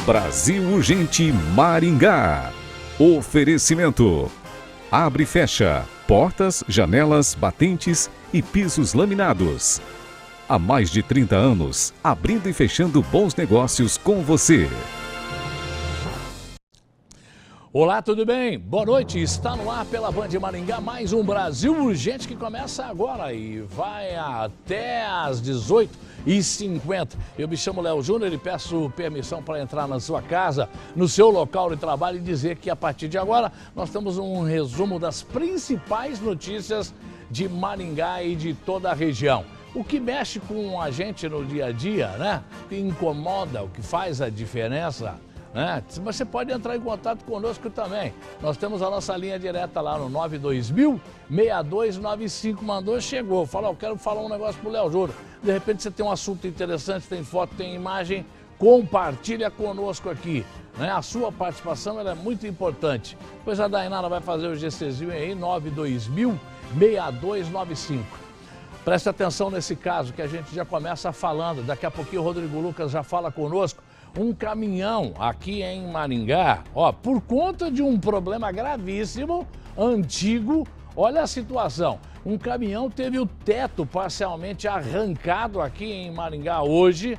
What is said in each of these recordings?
Brasil Urgente Maringá. Oferecimento. Abre e fecha. Portas, janelas, batentes e pisos laminados. Há mais de 30 anos, abrindo e fechando bons negócios com você. Olá, tudo bem? Boa noite, está no ar pela Band Maringá mais um Brasil Urgente que começa agora e vai até às 18h50. Eu me chamo Léo Júnior e peço permissão para entrar na sua casa, no seu local de trabalho e dizer que a partir de agora nós temos um resumo das principais notícias de Maringá e de toda a região. O que mexe com a gente no dia a dia, né? O que incomoda, o que faz a diferença. Você pode entrar em contato conosco também. Nós temos a nossa linha direta lá no 92000-6295. Mandou, chegou. Falou, eu quero falar um negócio pro Léo Júnior. De repente você tem um assunto interessante, tem foto, tem imagem, compartilha conosco aqui. A sua participação ela é muito importante. Depois a Dainara vai fazer o GCzinho aí, 92000-6295. Preste atenção nesse caso que a gente já começa falando. Daqui a pouquinho o Rodrigo Lucas já fala conosco. Um caminhão aqui em Maringá, por conta de um problema gravíssimo, antigo, olha a situação. Um caminhão teve o teto parcialmente arrancado aqui em Maringá hoje,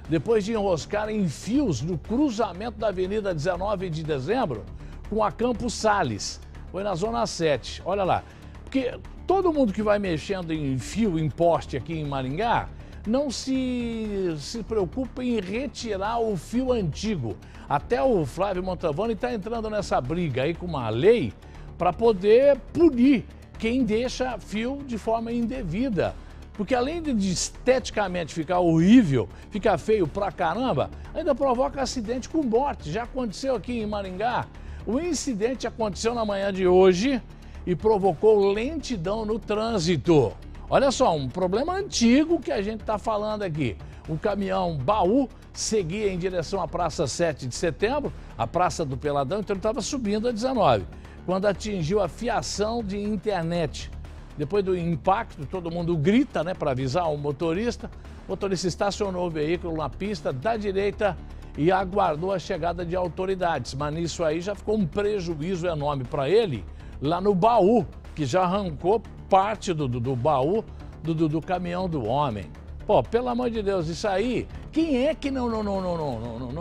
depois de enroscar em fios no cruzamento da Avenida 19 de Dezembro com a Campos Sales. Foi na Zona 7, olha lá. Porque todo mundo que vai mexendo em fio, em poste aqui em Maringá, não se preocupa em retirar o fio antigo. Até o Flávio Montavani está entrando nessa briga aí com uma lei para poder punir quem deixa fio de forma indevida. Porque além de esteticamente ficar horrível, ficar feio pra caramba, ainda provoca acidente com morte. Já aconteceu aqui em Maringá. O incidente aconteceu na manhã de hoje e provocou lentidão no trânsito. Olha só, um problema antigo que a gente está falando aqui. Um caminhão baú seguia em direção à Praça 7 de Setembro, a Praça do Peladão, então ele estava subindo a 19, quando atingiu a fiação de internet. Depois do impacto, todo mundo grita, para avisar o motorista. O motorista estacionou o veículo na pista da direita e aguardou a chegada de autoridades. Mas nisso aí já ficou um prejuízo enorme para ele lá no baú, que já arrancou parte do baú do caminhão do homem. Pô, pelo amor de Deus, isso aí, quem é que não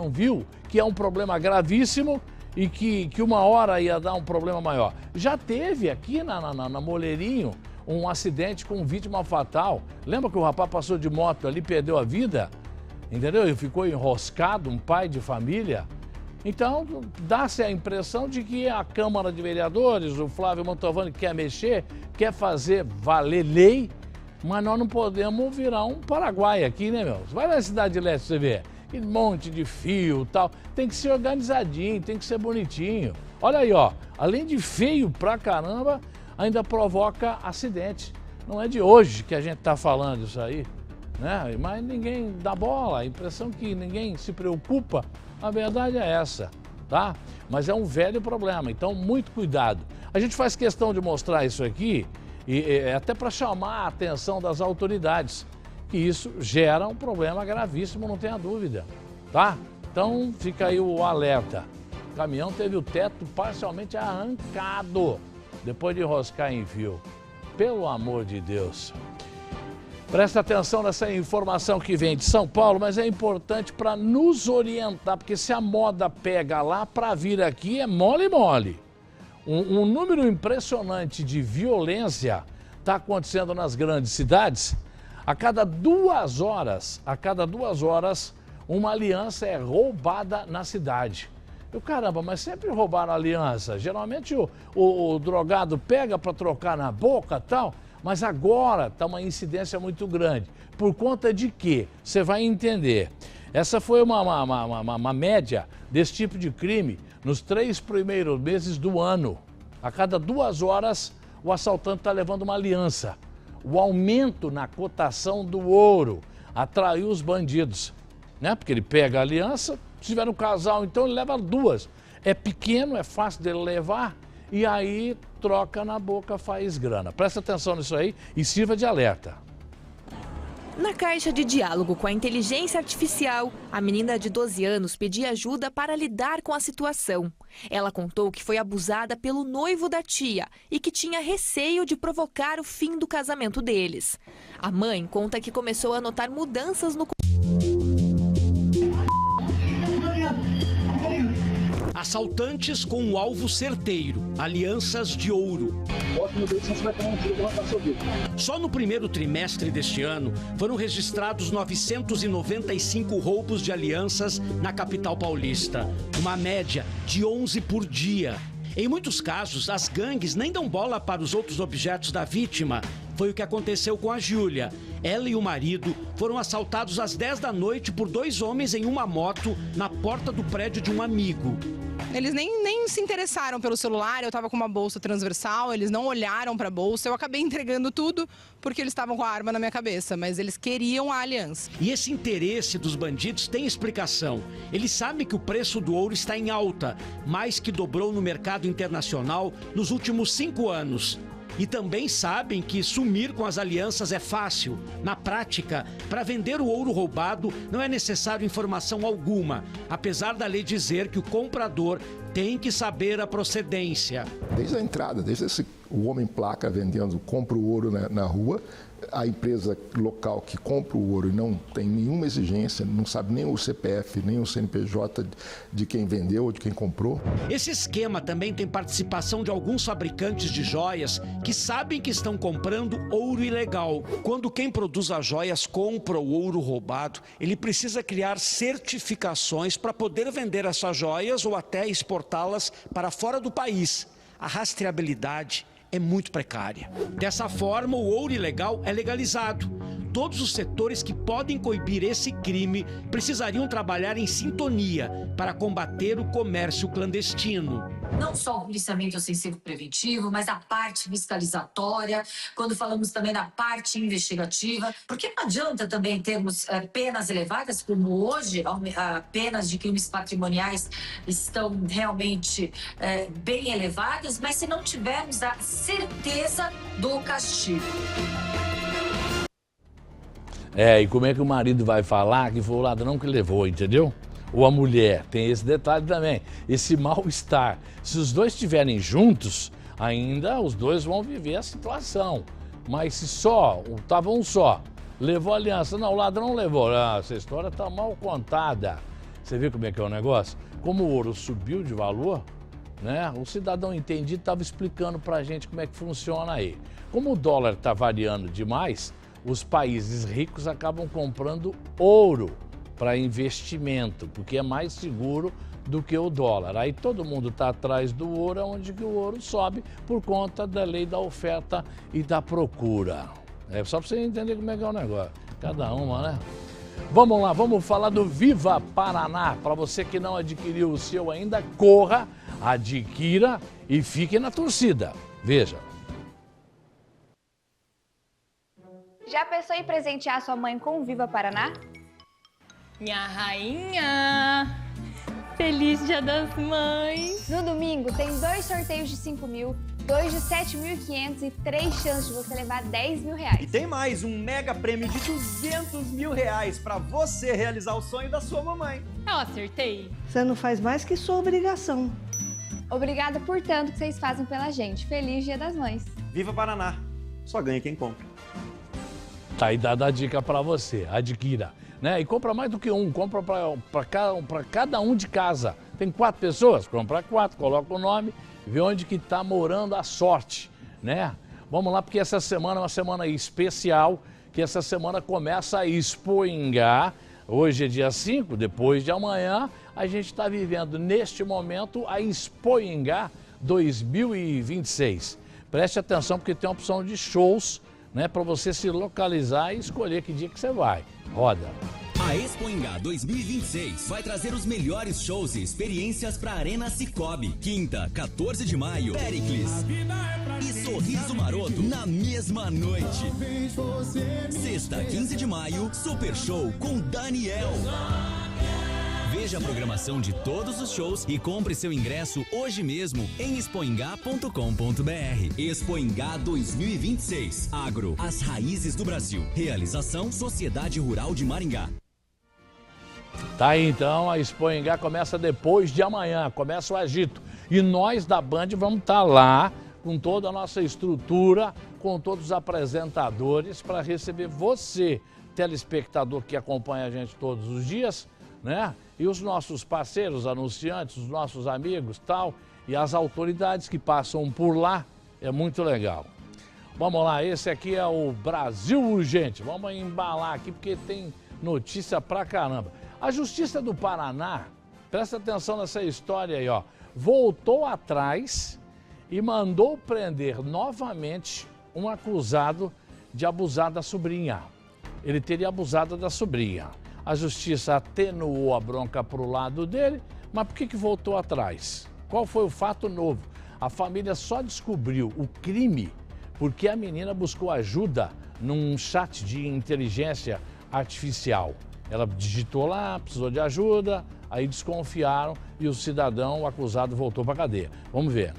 viu que é um problema gravíssimo e que uma hora ia dar um problema maior? Já teve aqui na Moleirinho um acidente com vítima fatal. Lembra que o rapaz passou de moto ali, perdeu a vida? Entendeu? E ficou enroscado, um pai de família. Então, dá-se a impressão de que a Câmara de Vereadores, o Flávio Montavani quer mexer, quer fazer valer lei, mas nós não podemos virar um Paraguai aqui, né, meu? Vai na Cidade de Leste, você vê, aquele monte de fio e tal, tem que ser organizadinho, tem que ser bonitinho. Olha aí, além de feio pra caramba, ainda provoca acidente. Não é de hoje que a gente tá falando isso aí, né? Mas ninguém dá bola, a impressão que ninguém se preocupa. A verdade é essa, tá? Mas é um velho problema, então muito cuidado. A gente faz questão de mostrar isso aqui, até para chamar a atenção das autoridades, que isso gera um problema gravíssimo, não tenha dúvida, tá? Então fica aí o alerta. O caminhão teve o teto parcialmente arrancado, depois de enroscar em fio. Pelo amor de Deus. Presta atenção nessa informação que vem de São Paulo, mas é importante para nos orientar, porque se a moda pega lá, para vir aqui é mole. Um número impressionante de violência está acontecendo nas grandes cidades. A cada 2 horas, uma aliança é roubada na cidade. Caramba, mas sempre roubaram a aliança. Geralmente o drogado pega para trocar na boca e tal. Mas agora está uma incidência muito grande. Por conta de quê? Você vai entender. Essa foi uma média desse tipo de crime nos 3 primeiros meses do ano. A cada 2 horas, o assaltante está levando uma aliança. O aumento na cotação do ouro atraiu os bandidos, Porque ele pega a aliança, se tiver no casal, então ele leva 2. É pequeno, é fácil dele levar. E aí troca na boca, faz grana. Presta atenção nisso aí e sirva de alerta. Na caixa de diálogo com a inteligência artificial, a menina de 12 anos pedia ajuda para lidar com a situação. Ela contou que foi abusada pelo noivo da tia e que tinha receio de provocar o fim do casamento deles. A mãe conta que começou a notar mudanças no... Assaltantes com um alvo certeiro, alianças de ouro. Só no primeiro trimestre deste ano, foram registrados 995 roubos de alianças na capital paulista, uma média de 11 por dia. Em muitos casos, as gangues nem dão bola para os outros objetos da vítima. Foi o que aconteceu com a Júlia. Ela e o marido foram assaltados às 10 da noite por 2 homens em uma moto na porta do prédio de um amigo. Eles nem se interessaram pelo celular, eu estava com uma bolsa transversal, eles não olharam para a bolsa, eu acabei entregando tudo porque eles estavam com a arma na minha cabeça, mas eles queriam a aliança. E esse interesse dos bandidos tem explicação. Eles sabem que o preço do ouro está em alta, mais que dobrou no mercado internacional nos últimos 5 anos. E também sabem que sumir com as alianças é fácil. Na prática, para vender o ouro roubado, não é necessário informação alguma, apesar da lei dizer que o comprador tem que saber a procedência. Desde a entrada, o homem placa vendendo, compra o ouro na rua, a empresa local que compra o ouro e não tem nenhuma exigência, não sabe nem o CPF, nem o CNPJ de quem vendeu ou de quem comprou. Esse esquema também tem participação de alguns fabricantes de joias que sabem que estão comprando ouro ilegal. Quando quem produz as joias compra o ouro roubado, ele precisa criar certificações para poder vender essas joias ou até exportá-las para fora do país. A rastreabilidade é muito precária. Dessa forma, o ouro ilegal é legalizado. Todos os setores que podem coibir esse crime precisariam trabalhar em sintonia para combater o comércio clandestino. Não só o policiamento ofensivo preventivo, mas a parte fiscalizatória, quando falamos também da parte investigativa, porque não adianta também termos penas elevadas, como hoje, penas de crimes patrimoniais estão realmente bem elevadas, mas se não tivermos a certeza do castigo. E como é que o marido vai falar que foi o ladrão que levou, entendeu? Ou a mulher, tem esse detalhe também, esse mal-estar. Se os dois estiverem juntos, ainda os dois vão viver a situação. Mas se estava um só, levou a aliança, não, o ladrão levou, essa história está mal contada. Você vê como é que é o negócio? Como o ouro subiu de valor, né? O cidadão entendido estava explicando para a gente como é que funciona aí. Como o dólar está variando demais, os países ricos acabam comprando ouro para investimento, porque é mais seguro do que o dólar. Aí todo mundo está atrás do ouro, onde que o ouro sobe por conta da lei da oferta e da procura. É só para você entender como é que é o negócio. Cada uma, né? Vamos lá, vamos falar do Viva Paraná. Para você que não adquiriu o seu ainda, corra, adquira e fique na torcida. Veja. Já pensou em presentear sua mãe com o Viva Paraná? Minha rainha! Feliz Dia das Mães! No domingo tem 2 sorteios de 5 mil, 2 de 7.500 e 3 chances de você levar 10 mil reais. E tem mais, um mega prêmio de 200 mil reais para você realizar o sonho da sua mamãe. Eu acertei! Você não faz mais que sua obrigação. Obrigada por tanto que vocês fazem pela gente. Feliz Dia das Mães! Viva Paraná! Só ganha quem compra. Tá aí dada a dica para você, adquira. Né? E compra mais do que um, compra para cada um de casa. Tem 4 pessoas? Compra 4, coloca o nome, vê onde que está morando a sorte, né? Vamos lá, porque essa semana é uma semana especial, que essa semana começa a Expoingá. Hoje é dia 5, depois de amanhã, a gente está vivendo neste momento a Expoingá 2026. Preste atenção, porque tem a opção de shows, né, para você se localizar e escolher que dia que você vai. Roda. A Expoingá 2026 vai trazer os melhores shows e experiências para a Arena Cicobi. Quinta, 14 de maio, Péricles e Sorriso Maroto na mesma noite. Sexta, 15 de maio, Super Show com Daniel. Veja a programação de todos os shows e compre seu ingresso hoje mesmo em expoingá.com.br. Expoingá 2026. Agro, as raízes do Brasil. Realização Sociedade Rural de Maringá. Tá aí então, a Expoingá começa depois de amanhã, começa o agito. E nós da Band vamos estar lá com toda a nossa estrutura, com todos os apresentadores para receber você, telespectador que acompanha a gente todos os dias, né? E os nossos parceiros, anunciantes, os nossos amigos, tal, e as autoridades que passam por lá, é muito legal. Vamos lá, esse aqui é o Brasil Urgente. Vamos embalar aqui porque tem notícia pra caramba. A Justiça do Paraná, presta atenção nessa história aí, ó, voltou atrás e mandou prender novamente um acusado de abusar da sobrinha. Ele teria abusado da sobrinha. A justiça atenuou a bronca para o lado dele, mas por que voltou atrás? Qual foi o fato novo? A família só descobriu o crime porque a menina buscou ajuda num chat de inteligência artificial. Ela digitou lá, precisou de ajuda, aí desconfiaram e o cidadão, o acusado, voltou para a cadeia. Vamos ver.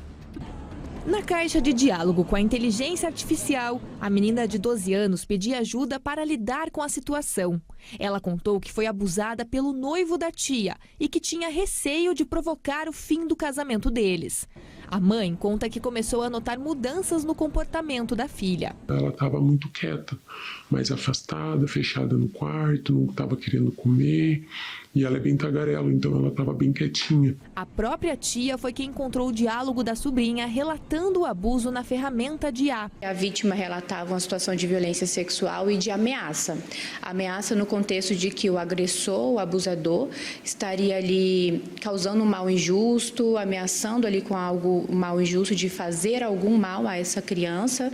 Na caixa de diálogo com a inteligência artificial, a menina de 12 anos pedia ajuda para lidar com a situação. Ela contou que foi abusada pelo noivo da tia e que tinha receio de provocar o fim do casamento deles. A mãe conta que começou a notar mudanças no comportamento da filha. Ela estava muito quieta, mais afastada, fechada no quarto, não estava querendo comer. E ela é bem tagarela, então ela estava bem quietinha. A própria tia foi quem encontrou o diálogo da sobrinha relatando o abuso na ferramenta de IA. A vítima relatava uma situação de violência sexual e de ameaça. Ameaça no contexto de que o agressor, o abusador, estaria ali causando um mal injusto, ameaçando ali com algo mal injusto de fazer algum mal a essa criança.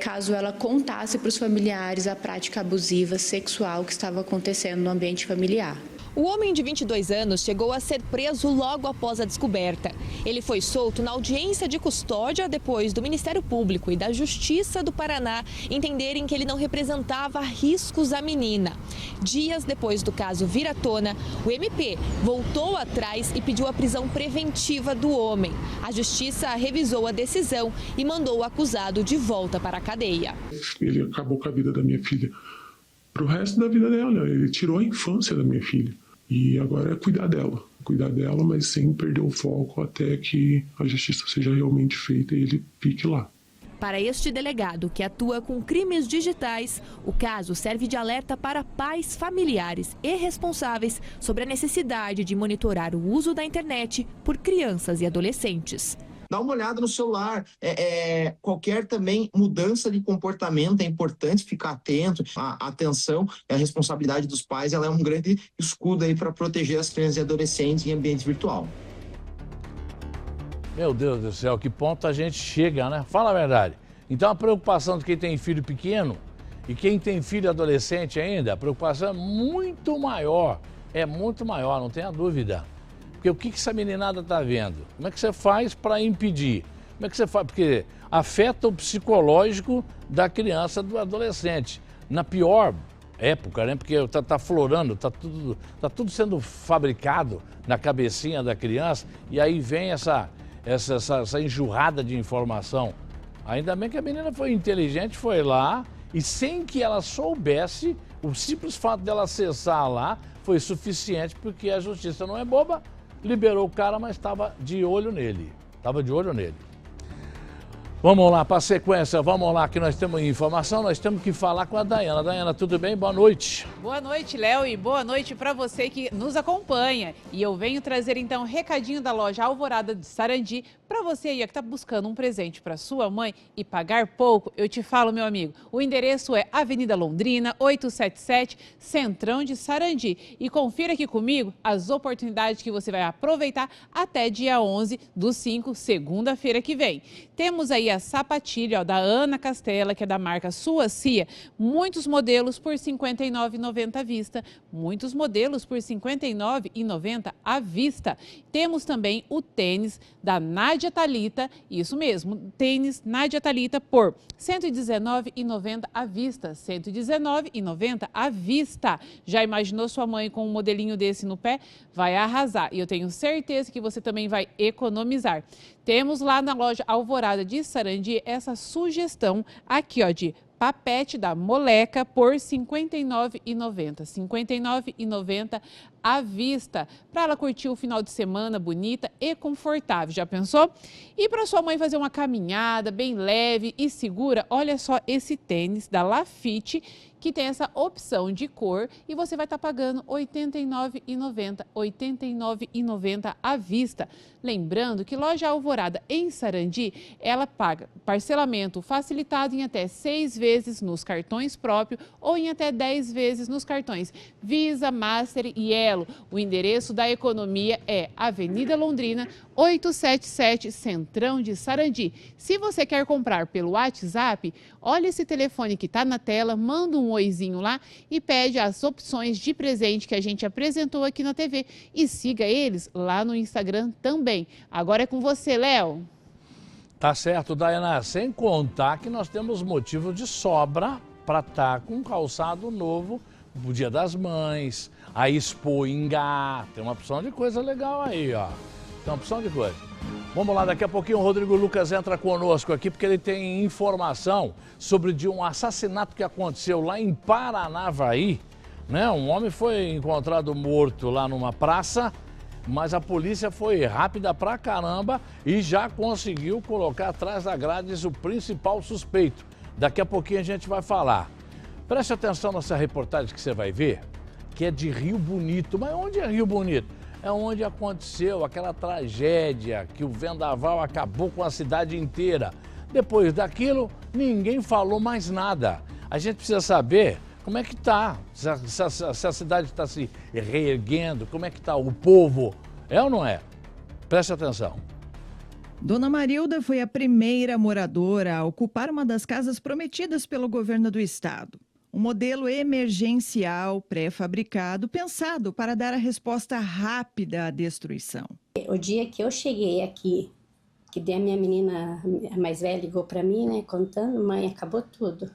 Caso ela contasse para os familiares a prática abusiva sexual que estava acontecendo no ambiente familiar. O homem de 22 anos chegou a ser preso logo após a descoberta. Ele foi solto na audiência de custódia depois do Ministério Público e da Justiça do Paraná entenderem que ele não representava riscos à menina. Dias depois do caso vir à tona, o MP voltou atrás e pediu a prisão preventiva do homem. A Justiça revisou a decisão e mandou o acusado de volta para a cadeia. Ele acabou com a vida da minha filha. Para o resto da vida dela, ele tirou a infância da minha filha. E agora é cuidar dela, mas sem perder o foco até que a justiça seja realmente feita e ele fique lá. Para este delegado, que atua com crimes digitais, o caso serve de alerta para pais, familiares e responsáveis sobre a necessidade de monitorar o uso da internet por crianças e adolescentes. Dá uma olhada no celular, qualquer também mudança de comportamento é importante ficar atento. A atenção e a responsabilidade dos pais, ela é um grande escudo aí para proteger as crianças e adolescentes em ambiente virtual. Meu Deus do céu, que ponto a gente chega, né? Fala a verdade. Então a preocupação de quem tem filho pequeno e quem tem filho adolescente ainda, a preocupação é muito maior, não tenha dúvida. Porque o que essa meninada está vendo? Como é que você faz para impedir? Como é que você faz? Porque afeta o psicológico da criança, do adolescente. Na pior época, né? Porque tá florando, tá tudo sendo fabricado na cabecinha da criança e aí vem essa enxurrada de informação. Ainda bem que a menina foi inteligente, foi lá e sem que ela soubesse, o simples fato dela acessar lá foi suficiente porque a justiça não é boba. Liberou o cara, mas estava de olho nele. Vamos lá, para a sequência, vamos lá, que nós temos informação, nós temos que falar com a Daiana. Daiana, tudo bem? Boa noite. Boa noite, Léo, e boa noite para você que nos acompanha. E eu venho trazer, então, um recadinho da loja Alvorada de Sarandi. Para você aí que está buscando um presente para sua mãe e pagar pouco, eu te falo, meu amigo, o endereço é Avenida Londrina, 877, Centrão de Sarandi. E confira aqui comigo as oportunidades que você vai aproveitar até dia 11/5, segunda-feira que vem. Temos aí aí a sapatilha, ó, da Ana Castela, que é da marca Suacia. Muitos modelos por R$ 59,90 à vista. Muitos modelos por R$ 59,90 à vista. Temos também o tênis da Nádia Thalita, isso mesmo, tênis Nádia Thalita por R$ 119,90 à vista. R$ 119,90 à vista. Já imaginou sua mãe com um modelinho desse no pé? Vai arrasar. E eu tenho certeza que você também vai economizar. Temos lá na loja Alvorada de Sarandi essa sugestão aqui, ó, de papete da Moleca por R$ 59,90. R$ 59,90 à vista, para ela curtir o final de semana bonita e confortável. Já pensou? E para sua mãe fazer uma caminhada bem leve e segura, olha só esse tênis da Lafite, que tem essa opção de cor e você vai estar pagando R$ 89,90. R$ 89,90 à vista. Lembrando que loja Alvorada em Sarandi, ela paga parcelamento facilitado em até 6 vezes nos cartões próprios ou em até 10 vezes nos cartões Visa, Master e Elo. O endereço da economia é Avenida Londrina, 877, Centrão de Sarandi. Se você quer comprar pelo WhatsApp, olha esse telefone que está na tela, manda um oizinho lá e pede as opções de presente que a gente apresentou aqui na TV. E siga eles lá no Instagram também. Agora é com você, Léo. Tá certo, Daiana. Sem contar que nós temos motivo de sobra para estar com um calçado novo pro Dia das Mães, a Expo Ingá. Tem uma opção de coisa legal aí, ó. Tem uma opção de coisa. Vamos lá, daqui a pouquinho o Rodrigo Lucas entra conosco aqui porque ele tem informação sobre um assassinato que aconteceu lá em Paranavaí, né? Um homem foi encontrado morto lá numa praça, mas a polícia foi rápida pra caramba e já conseguiu colocar atrás da grade o principal suspeito. Daqui a pouquinho a gente vai falar. Preste atenção nessa reportagem que você vai ver, que é de Rio Bonito. Mas onde é Rio Bonito? É onde aconteceu aquela tragédia que o vendaval acabou com a cidade inteira. Depois daquilo, ninguém falou mais nada. A gente precisa saber como é que está, se a cidade está se reerguendo, como é que está o povo. É ou não é? Preste atenção. Dona Marilda foi a primeira moradora a ocupar uma das casas prometidas pelo governo do estado. Um modelo emergencial pré-fabricado, pensado para dar a resposta rápida à destruição. O dia que eu cheguei aqui, que daí a minha menina a mais velha ligou para mim, né, contando, mãe, acabou tudo.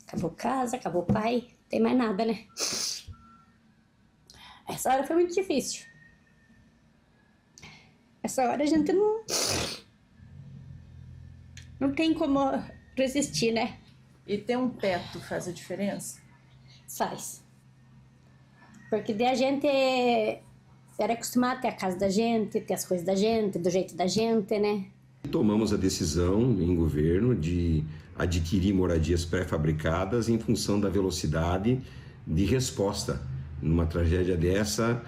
Acabou casa, acabou pai, não tem mais nada, né? Essa hora foi muito difícil. Essa hora a gente não tem como resistir, né? E ter um teto faz a diferença? Faz. Porque daí a gente era acostumado a ter a casa da gente, ter as coisas da gente, do jeito da gente, né? Tomamos a decisão em governo de adquirir moradias pré-fabricadas em função da velocidade de resposta. Numa tragédia dessa,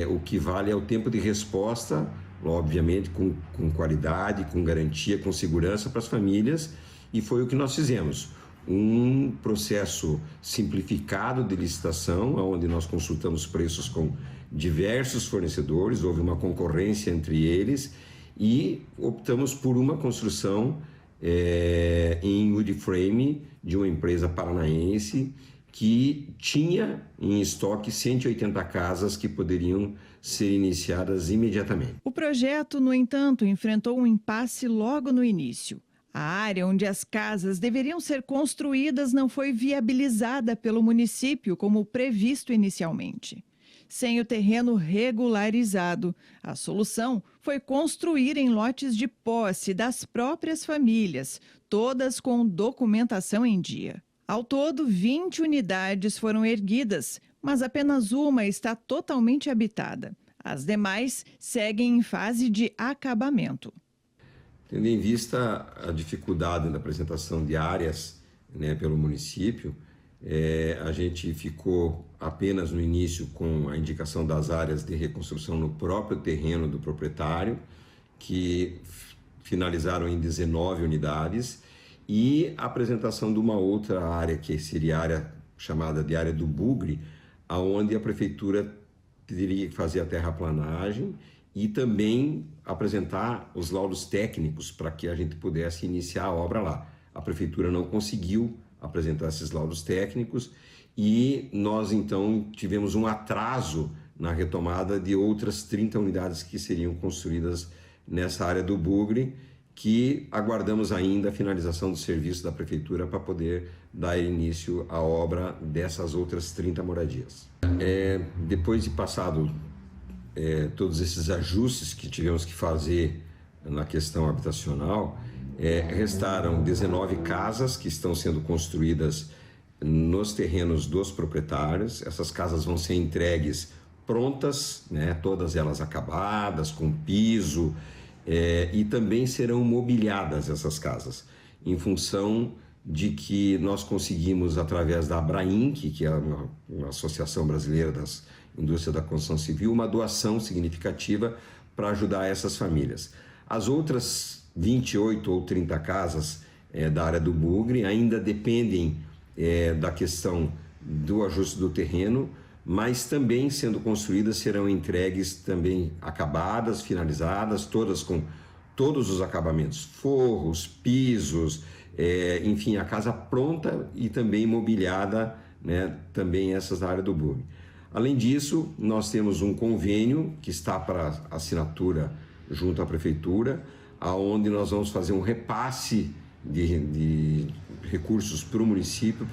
o que vale é o tempo de resposta, obviamente com qualidade, com garantia, com segurança para as famílias, e foi o que nós fizemos. Um processo simplificado de licitação, onde nós consultamos preços com diversos fornecedores, houve uma concorrência entre eles e optamos por uma construção em wood frame de uma empresa paranaense que tinha em estoque 180 casas que poderiam ser iniciadas imediatamente. O projeto, no entanto, enfrentou um impasse logo no início. A área onde as casas deveriam ser construídas não foi viabilizada pelo município como previsto inicialmente. Sem o terreno regularizado, a solução foi construir em lotes de posse das próprias famílias, todas com documentação em dia. Ao todo, 20 unidades foram erguidas, mas apenas uma está totalmente habitada. As demais seguem em fase de acabamento. Tendo em vista a dificuldade na apresentação de áreas, né, pelo município, a gente ficou apenas no início com a indicação das áreas de reconstrução no próprio terreno do proprietário, que finalizaram em 19 unidades, e a apresentação de uma outra área, que seria a área chamada de área do Bugre, onde a prefeitura teria que fazer a terraplanagem e também apresentar os laudos técnicos para que a gente pudesse iniciar a obra lá. A prefeitura não conseguiu apresentar esses laudos técnicos e nós então tivemos um atraso na retomada de outras 30 unidades que seriam construídas nessa área do Bugre, que aguardamos ainda a finalização do serviço da prefeitura para poder dar início à obra dessas outras 30 moradias. Depois de passado todos esses ajustes que tivemos que fazer na questão habitacional, restaram 19 casas que estão sendo construídas nos terrenos dos proprietários. Essas casas vão ser entregues prontas, né, todas elas acabadas, com piso, e também serão mobiliadas essas casas, em função de que nós conseguimos, através da Abrainc, que é uma associação brasileira das indústrias da construção civil, uma doação significativa para ajudar essas famílias. As outras 28 ou 30 casas da área do Bugre ainda dependem da questão do ajuste do terreno, mas também sendo construídas serão entregues também acabadas, finalizadas, todas com todos os acabamentos, forros, pisos, enfim, a casa pronta e também mobiliada, né, também essas da área do Bugre. Além disso, nós temos um convênio que está para assinatura junto à prefeitura, aonde nós vamos fazer um repasse de recursos para o município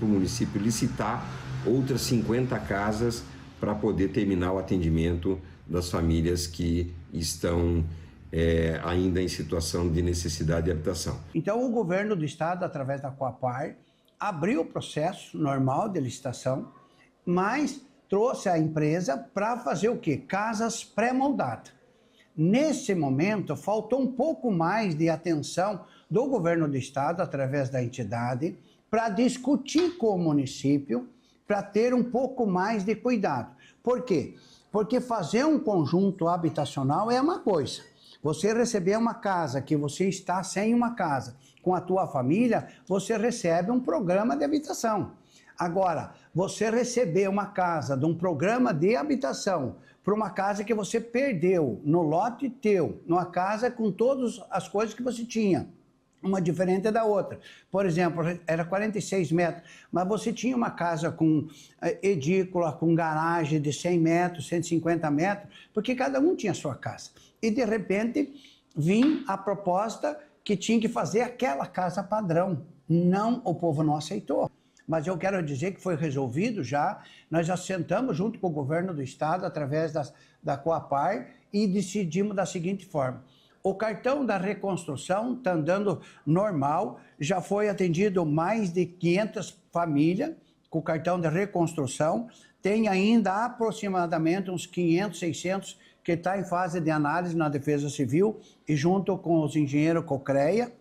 licitar outras 50 casas para poder terminar o atendimento das famílias que estão ainda em situação de necessidade de habitação. Então, o governo do estado, através da Coapar, abriu o processo normal de licitação, mas trouxe a empresa para fazer o quê? Casas pré-moldadas. Nesse momento, faltou um pouco mais de atenção do governo do estado, através da entidade, para discutir com o município, para ter um pouco mais de cuidado. Por quê? Porque fazer um conjunto habitacional é uma coisa. Você receber uma casa, que você está sem uma casa, com a tua família, você recebe um programa de habitação. Agora, você receber uma casa de um programa de habitação para uma casa que você perdeu no lote teu, numa casa com todas as coisas que você tinha, uma diferente da outra. Por exemplo, era 46 metros, mas você tinha uma casa com edícula, com garagem de 100 metros, 150 metros, porque cada um tinha a sua casa. E, de repente, vinha a proposta que tinha que fazer aquela casa padrão. Não, o povo não aceitou. Mas eu quero dizer que foi resolvido já, nós já sentamos junto com o governo do estado, através da Coapar, e decidimos da seguinte forma: o cartão da reconstrução está andando normal, já foi atendido mais de 500 famílias com o cartão de reconstrução, tem ainda aproximadamente uns 500, 600 que está em fase de análise na Defesa Civil e junto com os engenheiros Cocreia,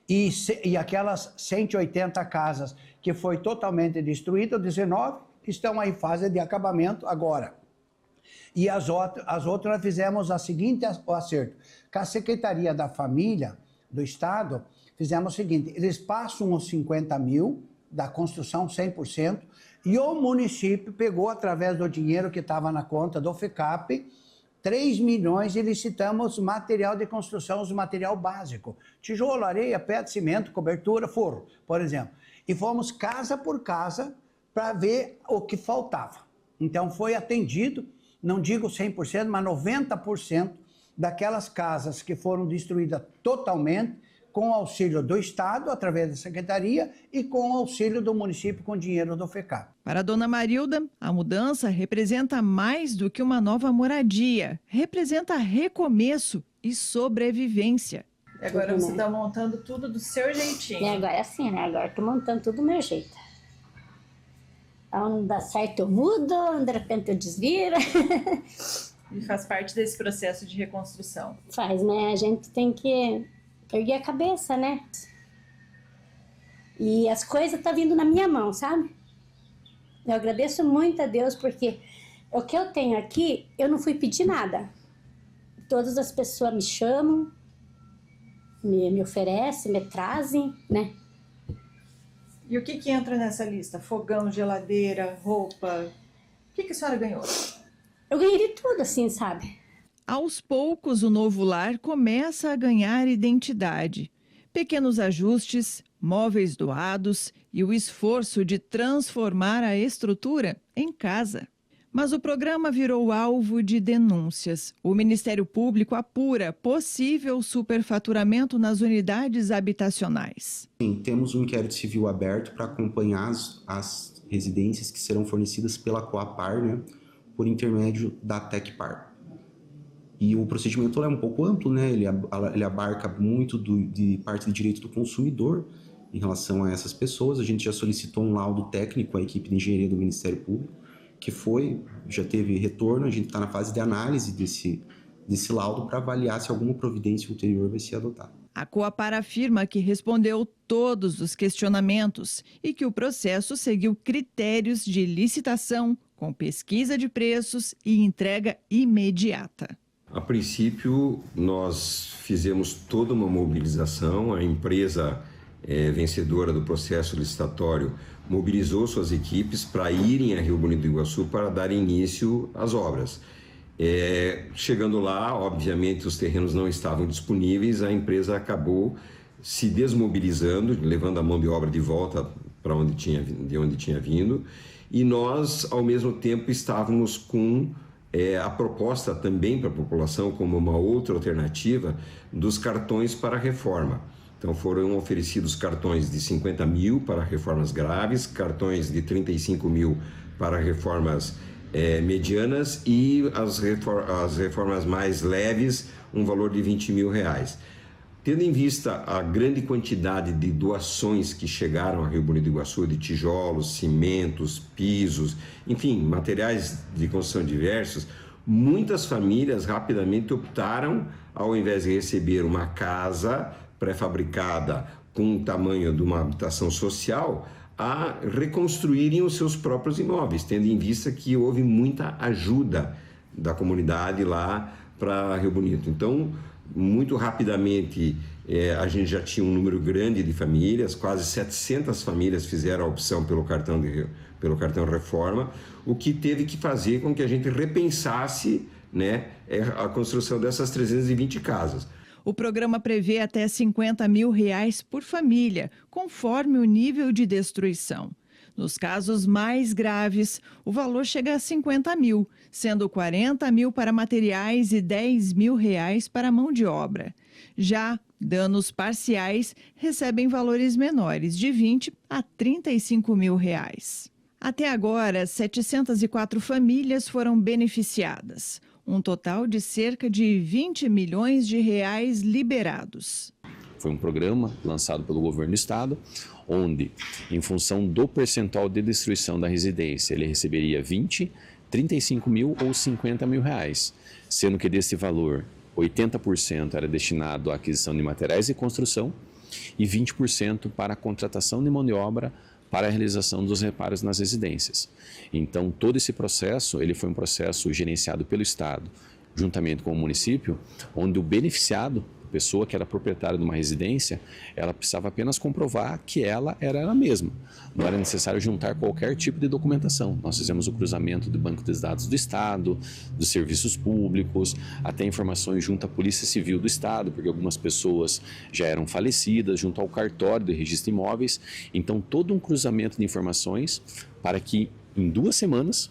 e aquelas 180 casas que foi totalmente destruídas, 19 estão em fase de acabamento agora. E as outras nós fizemos o seguinte acerto. Com a Secretaria da Família do Estado, fizemos o seguinte: eles passam os 50 mil da construção 100%, e o município pegou, através do dinheiro que estava na conta do FECAP, 3 milhões e licitamos material de construção, os material básico. Tijolo, areia, pedra, cimento, cobertura, forro, por exemplo. E fomos casa por casa para ver o que faltava. Então foi atendido, não digo 100%, mas 90% daquelas casas que foram destruídas totalmente, com o auxílio do Estado, através da Secretaria, e com o auxílio do município com dinheiro do FECAP. Para a dona Marilda, a mudança representa mais do que uma nova moradia. Representa recomeço e sobrevivência. E agora você está montando tudo do seu jeitinho. E agora é assim, né? Agora estou montando tudo do meu jeito. Onde dá certo eu mudo, onde de repente eu desviro. E faz parte desse processo de reconstrução. Faz, né? A gente tem que erguer a cabeça, né? E as coisas estão vindo na minha mão, sabe? Eu agradeço muito a Deus, porque o que eu tenho aqui, eu não fui pedir nada. Todas as pessoas me chamam, me oferecem, me trazem, né? E o que entra nessa lista? Fogão, geladeira, roupa? O que a senhora ganhou? Eu ganhei de tudo, assim, sabe? Aos poucos, o novo lar começa a ganhar identidade. Pequenos ajustes, móveis doados e o esforço de transformar a estrutura em casa. Mas o programa virou alvo de denúncias. O Ministério Público apura possível superfaturamento nas unidades habitacionais. Sim, temos um inquérito civil aberto para acompanhar as residências que serão fornecidas pela Coapar, né, por intermédio da Tecpar. E o procedimento é um pouco amplo, né? Ele abarca muito de parte de direito do consumidor em relação a essas pessoas. A gente já solicitou um laudo técnico à equipe de engenharia do Ministério Público, que já teve retorno. A gente está na fase de análise desse laudo para avaliar se alguma providência ulterior vai ser adotada. A Coapar afirma que respondeu todos os questionamentos e que o processo seguiu critérios de licitação, com pesquisa de preços e entrega imediata. A princípio, nós fizemos toda uma mobilização. A empresa vencedora do processo licitatório mobilizou suas equipes para irem a Rio Bonito do Iguaçu para dar início às obras. Chegando lá, obviamente, os terrenos não estavam disponíveis, a empresa acabou se desmobilizando, levando a mão de obra de volta para de onde tinha vindo, e nós, ao mesmo tempo, estávamos com a proposta também para a população como uma outra alternativa dos cartões para reforma. Então foram oferecidos cartões de 50 mil para reformas graves, cartões de 35 mil para reformas medianas e as reformas mais leves, um valor de 20 mil reais. Tendo em vista a grande quantidade de doações que chegaram a Rio Bonito do Iguaçu, de tijolos, cimentos, pisos, enfim, materiais de construção diversos, muitas famílias rapidamente optaram, ao invés de receber uma casa pré-fabricada com o tamanho de uma habitação social, a reconstruírem os seus próprios imóveis, tendo em vista que houve muita ajuda da comunidade lá para Rio Bonito. Então, muito rapidamente, a gente já tinha um número grande de famílias, quase 700 famílias fizeram a opção pelo cartão Reforma, o que teve que fazer com que a gente repensasse, né, a construção dessas 320 casas. O programa prevê até R$50 mil por família, conforme o nível de destruição. Nos casos mais graves, o valor chega a 50 mil, sendo 40 mil para materiais e 10 mil reais para mão de obra. Já danos parciais recebem valores menores, de 20 a 35 mil reais. Até agora, 704 famílias foram beneficiadas. Um total de cerca de 20 milhões de reais liberados. Foi um programa lançado pelo governo do estado, onde, em função do percentual de destruição da residência, ele receberia 20, 35 mil ou 50 mil reais, sendo que desse valor, 80% era destinado à aquisição de materiais de construção e 20% para a contratação de mão de obra para a realização dos reparos nas residências. Então, todo esse processo, ele foi um processo gerenciado pelo Estado, juntamente com o município, onde o beneficiado, a pessoa que era proprietária de uma residência, ela precisava apenas comprovar que ela era a mesma. Não era necessário juntar qualquer tipo de documentação. Nós fizemos o cruzamento do banco de dados do Estado, dos serviços públicos, até informações junto à Polícia Civil do Estado, porque algumas pessoas já eram falecidas, junto ao cartório de registro de imóveis. Então, todo um cruzamento de informações para que, em 2 semanas,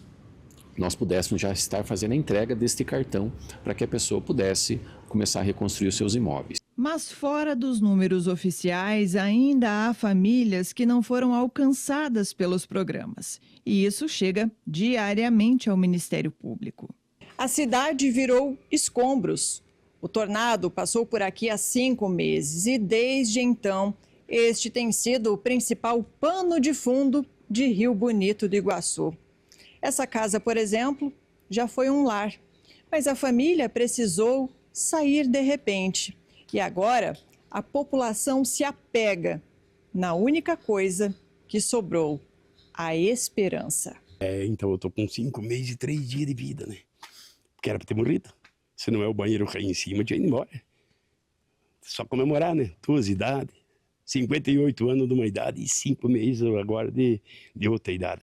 nós pudéssemos já estar fazendo a entrega deste cartão para que a pessoa pudesse começar a reconstruir os seus imóveis. Mas fora dos números oficiais, ainda há famílias que não foram alcançadas pelos programas. E isso chega diariamente ao Ministério Público. A cidade virou escombros. O tornado passou por aqui há 5 meses e, desde então, este tem sido o principal pano de fundo de Rio Bonito do Iguaçu. Essa casa, por exemplo, já foi um lar, mas a família precisou sair de repente. E agora a população se apega na única coisa que sobrou, a esperança. Então eu tô com 5 meses e 3 dias de vida, né? Porque era para ter morrido. Se não é o banheiro cair em cima, eu tinha ido embora. Só comemorar, né? 2 idades, 58 anos de uma idade e 5 meses agora de outra idade.